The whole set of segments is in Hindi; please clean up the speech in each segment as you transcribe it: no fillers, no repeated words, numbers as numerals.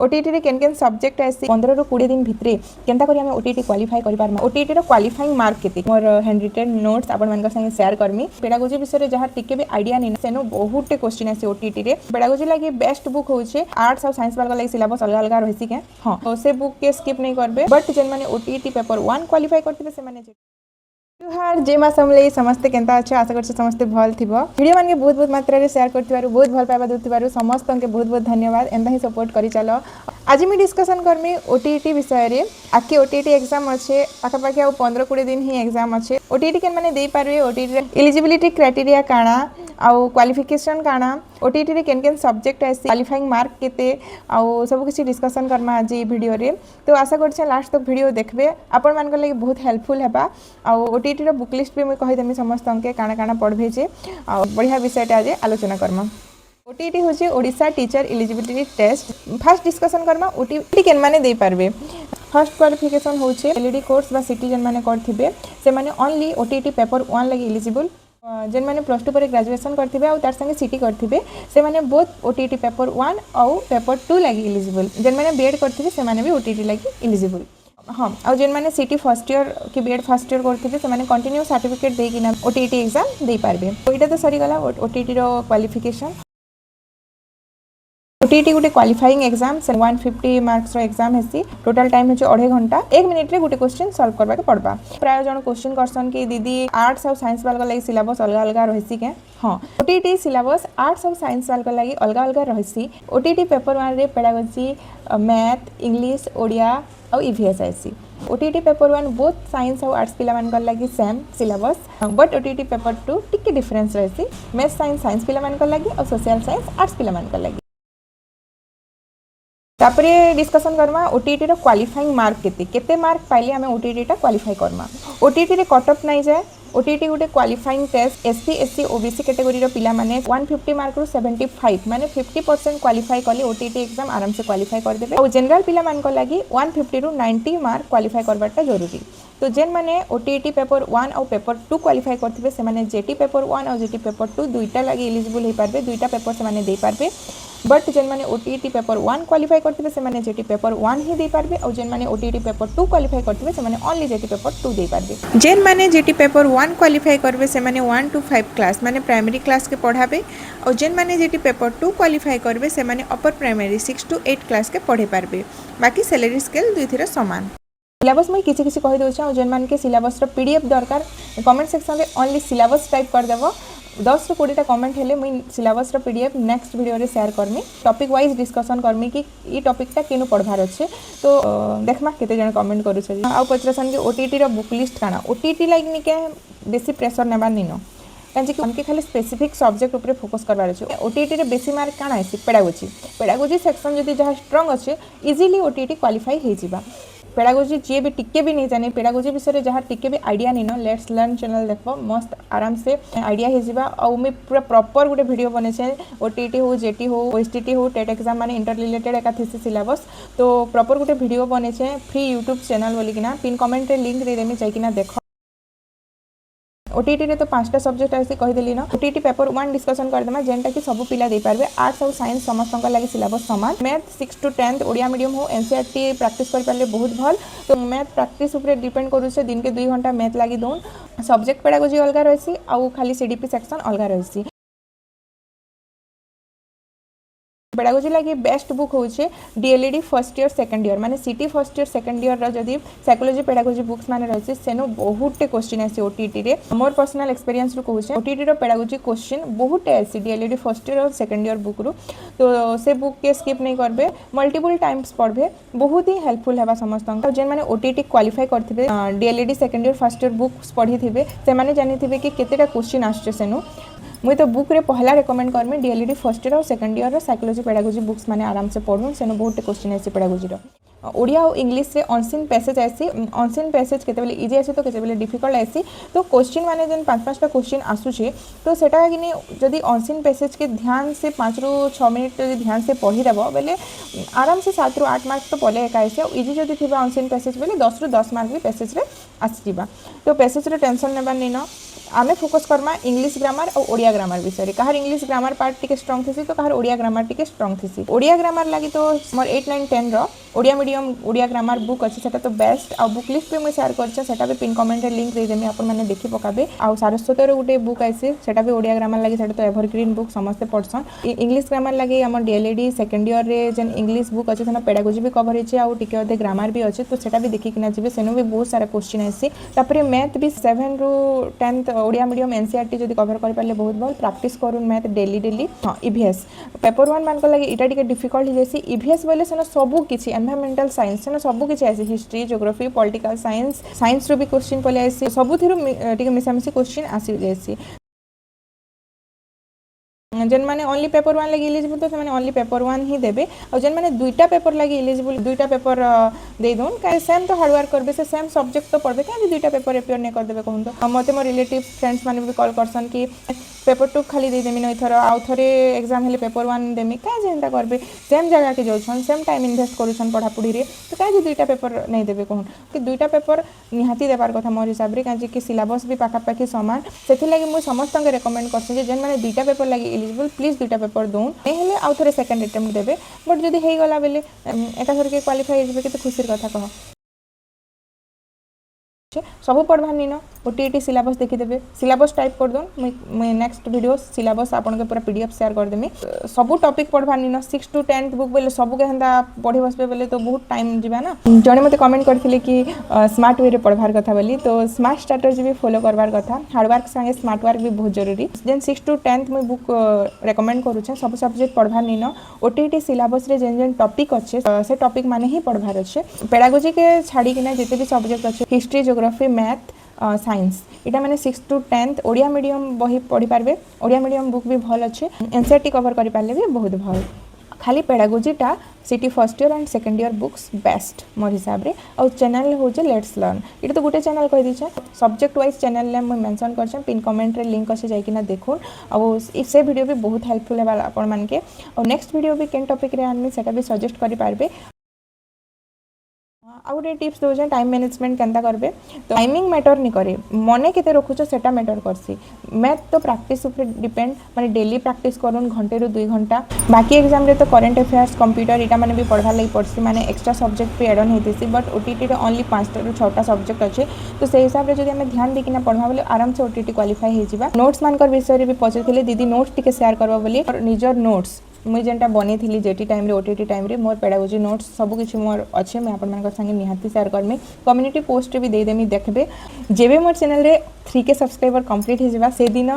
ओटीटी रे केन केन सब्जेक्ट आसी 15 रु 20 दिन भितरे केनता करी हमें ओटीटी क्वालिफाई करि पारमा ओटीटी रो क्वालिफाइंग मार्क केते मोर हैंड रिटन नोट्स आपण मानक संगे शेयर करमी पेडागोजी विषय जहाँ टिके भी आइडिया नहीं सेनो बहुत क्वेश्चन आसी ओटीटी रे पेडागोजी लागि बेस्ट बुक होचे आर्ट्स और साइंस वाला लागि सिलेबस अलग अलग रहिसी के हां तो से बुक के स्किप नहीं करबे बट जेन माने ओटीटी पेपर 1 क्वालिफाई करथिबे से माने जुहार जे मासमले समस्त केनता अच्छा आशा करछ समस्त भल थिबो वीडियो मान के बहुत बहुत मात्रा रे शेयर करथिबारु बहुत भल पाइबा दउथिबारु समस्त के बहुत बहुत धन्यवाद एंदा ही सपोर्ट करि चलो आज मी डिस्कशन करमी ओटीटी विषय रे आके ओटीटी एग्जाम अच्छे पाखा पाखा 15-20 दिन ही एग्जाम अच्छे ओटीटी केन माने देई पारबे ओटीटी रे एलिजिबिलिटी क्राइटेरिया काना आउ क्वालिफिकेशन काना ओटीटी रे केन केन सब्जेक्ट आसी क्वालिफाइंग मार्क केते आउ सब किछि डिस्कशन करमा आज ई वीडियो रे तो आशा करछ लास्ट तक वीडियो देखबे आपण मान लागि बहुत हेल्पफुल हेबा आउ ओटीटी रो बुक लिस्ट भी मैं कहि देमी समस्त के काना काना पढबे जे आ बढ़िया विषयटा आज आलोचना करमा ओटीटी होची Odisha teacher eligibility test first discussion करमा ओटीटी केन माने दे पारबे फर्स्ट क्वालिफिकेशन होचे एलईडी कोर्स बा सिटीजन माने करथिबे से माने ओनली ओटीटी पेपर 1 लागि एलिजिबल जेन माने प्लस 2 पर ग्रेजुएशन करथिबे आ तार संगे सिटी करथिबे से माने बोथ ओटीटी पेपर 1 और पेपर 2 लागि एलिजिबल जेन माने बीएड करथिबे से माने भी ओटीटी लागि एलिजिबल हाँ और जेन माने सिटी फर्स्ट ईयर कि बीएड फर्स्ट ईयर करथिबे से माने कंटिन्यू सर्टिफिकेट देई किना ओटीटी एग्जाम देई पारबे तो इटा तो सरी गला ओटीटी रो क्वालिफिकेशन ओटीटी गोटे क्वालिफाइंग एग्जाम 150 मार्क्स रो एग्जाम हेसी टोटल टाइम होचे 2.5 घंटा 1 मिनिट रे गोटे क्वेश्चन सॉल्व करबा के पड़बा प्राय जण क्वेश्चन करसन कि दीदी आर्ट्स और साइंस वाला लागि सिलेबस अलग अलग रहसी के हां ओटीटी सिलेबस आर्ट्स और साइंस वाला लागि अलग अलग रहसी ओटीटी पेपर 1 रे पेडागोजी मैथ इंग्लिश ओडिया और ईवीएस आसी ओटीटी पेपर 1 बोथ साइंस और आर्ट्स पिला मान लागि same syllabus but OTT paper 2 टिके डिफरेंस रहसी मैथ साइंस पिला मान लागि और सोशल साइंस आर्ट्स पिला मान लागि तापरे डिस्कशन करमा ओटीटी रो क्वालिफाइंग मार्क केते मार्क पाइले हमें ओटीटी टा क्वालिफाई करमा ओटीटी रे कट ऑफ नहीं जाए ओटीटी गोटे qualifying test SC SC OBC category रो पिला माने 150 मार्क रो 75 माने 50% क्वालिफाई करले ओटीटी एग्जाम आराम से क्वालिफाई कर देबे और जनरल पिला मान को लागि 150 रो 90 मार्क क्वालिफाई करबाटा जरूरी तो जेन माने ओटीटी पेपर 1 और पेपर 2 क्वालिफाई करथिबे से माने जेटी पेपर 1 और जेटी पेपर 2 दुईटा लागि एलिजिबल हे पारबे दुईटा पेपर से माने दे पारबे बट जेन माने ओटीटी पेपर 1 क्वालिफाई करथिबे से माने जेटी पेपर 1 ही दे पारबे और जेन माने ओटीटी पेपर 2 क्वालिफाई करथिबे से माने ओनली जेटी पेपर 2 दे पारबे जेन माने जेटी पेपर 1 क्वालिफाई करबे से माने 1 to 5 क्लास माने प्राइमरी क्लास के पढ़ाबे और जेन माने जेटी पेपर 2 क्वालिफाई करबे से माने अपर प्राइमरी 6 to 8 क्लास के पढ़े पारबे बाकी सैलरी स्केल दुई थिरा समान सिलेबस मैं किसी किसी कहि दोछा और जेन मान के सिलेबस रो पीडीएफ दरकार कमेंट सेक्शन रे ओनली सिलेबस टाइप कर देबो 10 ରୁ 20 टा कमेंट हेले मुई सिलेबस रो पीडीएफ नेक्स्ट वीडियो रे शेयर करमी टॉपिक वाइज डिस्कशन करमी कि ई टॉपिक ता केनु पढवार अछि तो देखमा केते जण कमेंट करू छै आ पत्रसन के ओटीटी रो बुक लिस्ट काना ओटीटी लाइक नि के बेसी प्रेशर नेबा निनो कांजे कि हमके खाली स्पेसिफिक सब्जेक्ट ऊपर फोकस करबार अछि ओटीटी रे बेसी मार्क काना आसी पेडागोजी सेक्शन जदी जहा स्ट्रांग अछि इजीली ओटीटी क्वालिफाई हे जिबा पेडागोजी जे भी टिके भी नहीं जाने पेडागोजी विषय जहाँ टिके भी आइडिया नहीं न लेट्स लर्न चैनल देखो मस्त आराम से आइडिया हो जावा और मैं पूरा प्रॉपर गोटे वीडियो बने छे ओटीटी हो जेटी हो ओएसटीटी हो टेट एग्जाम माने इंटर रिलेटेड एका थीसी सिलेबस तो प्रॉपर गोटे वीडियो बने छे फ्री यूट्यूब चैनल बोली किना पिन कमेंट रे लिंक दे देमी जाई किना देखो ओटीटी रे तो 5टा सब्जेक्ट आसी कहि देली ना ओटीटी पेपर 1 डिस्कशन कर देमा जेनटा कि सब पिला दे पारबे आर्ट्स और साइंस समस्त लागि सिलेबस समान मैथ 6 to 10 ओडिया मीडियम हो एनसीईआरटी प्रैक्टिस कर पाले बहुत भल तो मैथ प्रैक्टिस ऊपर डिपेंड करू से दिन के 2 घंटा मैथ लागि दोन सब्जेक्ट पेडागोजी अलगा रहसी और खाली सीडीपी सेक्शन अलगा रहसी पेडागोजी लागि बेस्ट बुक होचे DElEd first year second year माने CT first year second year रा जदी साइकोलॉजी पेडागोजी बुक्स माने रहचे सेनो बहुत क्वेश्चन आसी ओटीटी रे मोर पर्सनल एक्सपीरियंस रो कहूचे ओटीटी रो पेडागोजी क्वेश्चन बहुत आसी डीएलईडी फर्स्ट ईयर और सेकंड ईयर बुक रो तो से बुक के स्किप नहीं करबे मल्टीपल टाइम्स पढ़बे बहुत ही हेल्पफुल हेबा समस्त जेन माने ओटीटी क्वालिफाई करथिबे DElEd second year first year books पढ़ी थिबे से माने जानि थिबे कि केतेटा क्वेश्चन आछे सेनु मुई तो बुक रे पहला रेकमेंड करमी डीएलईडी फर्स्ट ईयर और सेकंड ईयर रो साइकोलॉजी पेडागोजी बुक्स माने आराम से पढनु सेनो बहुत क्वेश्चन आसी पेडागोजी रो ओडिया और इंग्लिश रे अनसीन पैसेज आसी अनसीन पैसेज केते बेले इजी आसी तो केते बेले डिफिकल्ट आसी तो क्वेश्चन माने जन 5-5टा क्वेश्चन आसु छे तो सेटा कि जदी अनसीन पैसेज के ध्यान से 5 ରୁ 6 मिनिट जदी ध्यान से पढ़ी देबो बेले आराम से 7 ରୁ 8 मार्क तो पले एका आसी इजी जदी थिबा अनसीन पैसेज बेले 10 ରୁ 10 मार्क भी पैसेज रे आसी जिबा तो पैसेज रे टेंशन नेबा नै न आमे फोकस करमा इंग्लिश ग्रामर और ओडिया ग्रामर विषय कहार इंग्लिश ग्रामर पार्ट टिके स्ट्रांग थी तो कहार ओडिया ग्रामर टिके स्ट्रांग थी ओडिया ग्रामर लगी तो मोर 8 9 10 रो Odia medium Odia grammar book अच्छे सेटा तो बेस्ट आ बुक लिस्ट पे मैं शेयर करछे सेटा भी पिन कमेंट रे लिंक दे देमी आपन माने देखि पकाबे आ सारस्वत रो गुटे बुक आइसे सेटा भी ओडिया ग्रामर लगी सेटा तो एवरग्रीन बुक समस्त पढ़सन इंग्लिश ग्रामर लगी हमर डीएलएडी सेकंड ईयर रे जन इंग्लिश बुक अच्छे सेना पेडागोजी भी कवर हेचे आ टिके अधे ग्रामर भी अच्छे तो सेटा भी देखि किना जिवे सेनो भी बहुत सारा क्वेश्चन आइसे तापरे मैथ भी 7 रु 10th ओडिया मीडियम एनसीईआरटी जदी कवर कर पाले बहुत भल प्रैक्टिस करूँ मैथ डेली हाँ ईवीएस पेपर 1 मान को लगे इटा टिके डिफिकल्ट हो जैसी ईवीएस बोले सेना सब किछि एनवायरमेंटल साइंस सेना सब किछि आसी हिस्ट्री ज्योग्राफी पॉलिटिकल साइंस रो भी क्वेश्चन पले आसी सब थिरु टिके मिसामिसी क्वेश्चन आसी जैसी जेन माने ओनली पेपर 1 लगी एलिजिबल तो से ओनली पेपर 1 ही देबे और जेन माने दुईटा पेपर लगी एलिजिबल दुईटा पेपर दे दोन का सेम तो हार्ड वर्क करबे से सेम सब्जेक्ट तो पढ़बे का दुईटा पेपर अपियर ने कर देबे कहूं तो मते मोर रिलेटिव फ्रेंड्स माने भी कॉल करसन कि पेपर 2 खाली दे देमी नै थरो आउ थरे एग्जाम हेले पेपर 1 देमी का जेंता करबे सेम जगह के जोछन सेम टाइम इन्वेस्ट करूछन पढ़ा पढ़ी रे तो का जे दुईटा पेपर नै देबे कहूं कि दुईटा पेपर निहाती देबार कथा मोर हिसाब रे काजे कि सिलेबस भी पाखा पाखी समान सेथि लागि मु समस्त के रेकमेंड करछन जे जेन माने दुईटा पेपर लागि एलिजिबल प्लीज दुईटा पेपर दोन हेले आउ थरे सेकंड अटेम्प्ट देबे बट जदी हेई गला बेले एका थर के क्वालिफाई हेबे के तो खुशीर कथा कह सब पढ़वा नी न ओटीटी सिलेबस देखिदेवे सिलेबस टाइप कर दोन मैं नेक्स्ट वीडियो सिलेबस आपन के पूरा पीडीएफ शेयर कर देमी सब टॉपिक पढ़वा नी न 6 to 10th बुक बेले सब के हंदा पढ़ी बसबे बेले तो बहुत टाइम जिबा ना जने मते कमेंट करथिले कि स्मार्ट वे रे पढ़वार कथा बोली तो स्मार्ट स्ट्रैटेजी भी फॉलो करवार कथा हार्ड वर्क संगे स्मार्ट वर्क भी बहुत जरूरी जेन 6 to 10th मैं बुक रेकमेंड करू छ सब सब्जेक्ट पढ़वा नी न ओटीटी सिलेबस रे जेन जेन टॉपिक अच्छे से टॉपिक माने ही पढ़वार अच्छे पेडागोजी के छाड़ी किना जते भी सब्जेक्ट अच्छे हिस्ट्री ज्योग्राफी मैथ साइंस इटा माने 6 to 10th ओडिया मीडियम बही पढ़ी पारबे ओडिया मीडियम बुक भी भल अच्छे एनसीईआरटी कवर करि पाले भी बहुत भल खाली पेडागोजीटा CT first year and second year books best मोर हिसाब रे और चैनल हो जे लेट्स लर्न इटा तो गुटे चैनल कहि दिछे सब्जेक्ट वाइज चैनल ने मैं मेंशन करछे पिन कमेंट रे लिंक अछि जाय किना देखो और से वीडियो भी बहुत हेल्पफुल है आपण मान के और नेक्स्ट वीडियो भी केन टॉपिक रे आनमी सेटा भी सजेस्ट करि पारबे आ गोटे टिप्स दौचे टाइम मैनेजमेंट केन्ता करबे तो टाइमिंग मैटर नहीं करे मने केते रखुछ सेटा मैटर करसी मैथ तो प्रैक्टिस ऊपर डिपेंड माने डेली प्रैक्टिस करूँ घंटे रु 2 घंटा बाकी एग्जाम रे तो करंट अफेयर्स कंप्यूटर इटा माने भी पढ़वा लगी पड़सी माने एक्स्ट्रा सब्जेक्ट भी एड ऑन हेतिसी बट ओटीटी रे ओनली 5 रु 6टा सब्जेक्ट अच्छे तो से हिसाब रे जदी हमें ध्यान देकिना पढ़वा बोले आराम से ओटीटी क्वालिफाई हे जिबा नोट्स मानकर विषय रे भी पछथिले दीदी नोट्स टिके शेयर करबा बोली और निजर नोट्स मुझे जेनटा बनी थी जेटी टाइम रे ओटीटी टाइम रे मोर पेडागोजी नोट्स सब किछि मोर अच्छे मैं अपन संगे निहाती शेयर करमी कम्युनिटी पोस्ट भी दे देमी देखबे जेबे मोर चैनल रे 3K सब्सक्राइबर कंप्लीट हे जिबा से दिन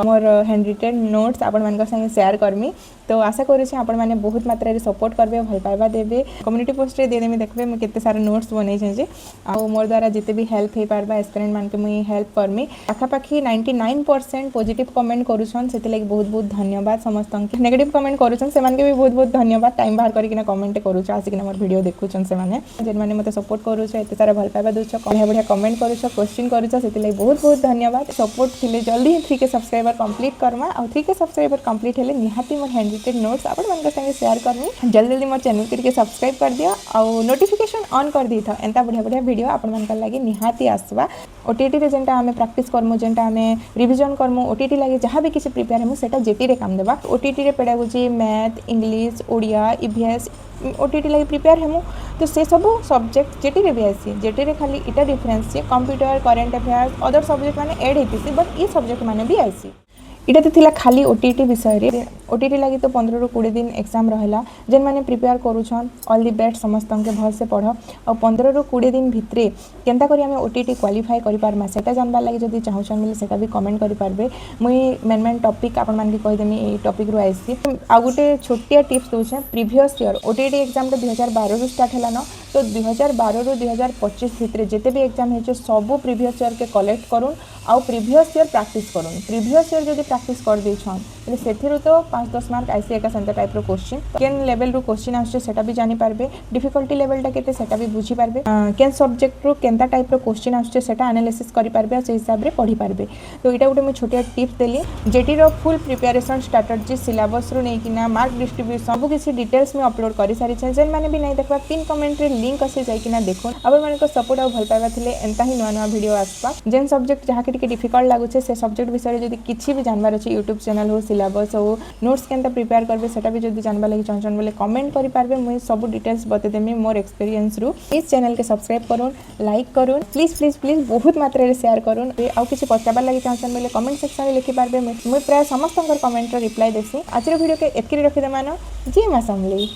मोर हैंड रिटेन नोट्स अपन संगे शेयर करमी तो आशा करूँ आपण मैंने बहुत मात्रा रे सपोर्ट करबे भल पाइबा देबे कम्युनिटी पोस्ट रे दे देमी देखबे मैं केते सारा नोट्स बनै छै जे आ मोर द्वारा जिते भी हेल्प हे पारबा एस्पिरेंट मान के मुई हेल्प करमी पाखा पाखी 99% पॉजिटिव कमेंट करूछन सेते लागि बहुत बहुत धन्यवाद समस्त के नेगेटिव कमेंट करूछन से मान के भी बहुत बहुत धन्यवाद टाइम बाहर करके कमेंट करूछ आसिक मोर वीडियो देखुछन से माने जेन माने मते सपोर्ट करूछ एते सारा भल पाइबा दोछ बढ़िया बढ़िया कमेंट करूछ क्वेश्चन करूछ सेते लागि बहुत बहुत धन्यवाद सपोर्ट थिले जल्दी ही 3K सब्सक्राइबर कंप्लीट करमा और 3K सब्सक्राइबर कंप्लीट हेले निहाती मोर हैंड रिटेन नोट्स आपण मन संगे शेयर करमी जल्दी जल्दी मोर चैनल करके सब्सक्राइब कर दिया और नोटिफिकेशन ऑन कर दी था एंता बढ़िया बढ़िया वीडियो आपण मन लागि निहाती आसवा ओटीटी रे जेंटा हमें प्रैक्टिस करमु जेंटा हमें रिवीजन करमु ओटीटी लागि जहां भी किसी प्रिपेयर हमु सेटा जेटी रे काम देबा ओटीटी रे pedagogy math English Odia EVS OTT लागि प्रिपेयर हेमु तो से सब सब्जेक्ट जेटी रे भी आसी जेटी रे खाली इटा डिफरेंस है computer current affairs other subject माने ऐड हेतिसी बट ई सब्जेक्ट माने भी आसी इटा तो थिला खाली ओटीटी विषय रे ओटीटी लागि तो 15 रु 20 दिन एग्जाम रहला जेन माने प्रिपेयर करूछन ऑल द बेस्ट समस्त के भल से पढ़ और 15 रु 20 दिन भितरे केनता करी हमें ओटीटी क्वालिफाई करि पारमा सेटा जानबा लागि जदी चाहउछन मिले सेटा भी कमेंट करि पारबे मुई मेन टॉपिक आपन मान के कहि देमी ए टॉपिक रु आइसी आ गुटे छोटिया टिप्स दोछे प्रीवियस ईयर ओटीटी एग्जाम तो 2012 रु स्टार्ट हैला न तो 2012 रु 2025 भितरे जेते भी एग्जाम हे सब प्रीवियस ईयर के कलेक्ट करूँ आउ प्रीवियस ईयर प्रैक्टिस करूँ प्रीवियस ईयर जदी प्रैक्टिस कर देछन એટલે ସେଥିରୁ तो 5-10 मार्क आइसी एका सेंटर टाइप रो क्वेश्चन केन लेवल रो क्वेश्चन आछे सेटा भी जानि पारबे डिफिकल्टी लेवलटा केते सेटा भी बुझी पारबे केन सब्जेक्ट रो केनता टाइप रो क्वेश्चन आछे सेटा एनालिसिस करि पारबे से हिसाब रे पढ़ी पारबे तो इटा गुटे मैं छोटिया टिप्स देली जेटी रो फुल प्रिपरेशन स्ट्रेटजी सिलेबस रो नै किना मार्क डिस्ट्रीब्यूशन सब किसी डिटेल्स में अपलोड करि सारी छै जेन माने भी नै देखबा पिन कमेंट रे लिंक अच्छे जाइकिना देखो आपण मानक सपोर्ट आ भल पाइबा थिले एंता ही नुआ नुआ वीडियो आसपा जेन सब्जेक्ट जहाँ के डिफिकल्ट लगुचे से सब्जेक्ट विषय जदि किछि भी जानबार अछि यूट्यूब चैनल हो सिलेबस हो नोट्स केनता प्रिपेयर करबे सेटा भी जदि जानबा लागि चाहछन बोले कमेंट करि पारबे मुई सब डिटेल्स बते देमी मोर एक्सपीरियंस रु इस चैनल के सब्सक्राइब करूँ लाइक करूँ प्लीज प्लीज प्लीज बहुत मात्रा रे शेयर करूँ आउ किछि पचाबार लागि चाहछन बोले कमेंट सेक्शन में लिखि पारबे मुई प्राय समस्त कमेंट रो रिप्लाई देसी आज वीडियो के एतकी रखि देमान जय मां समली।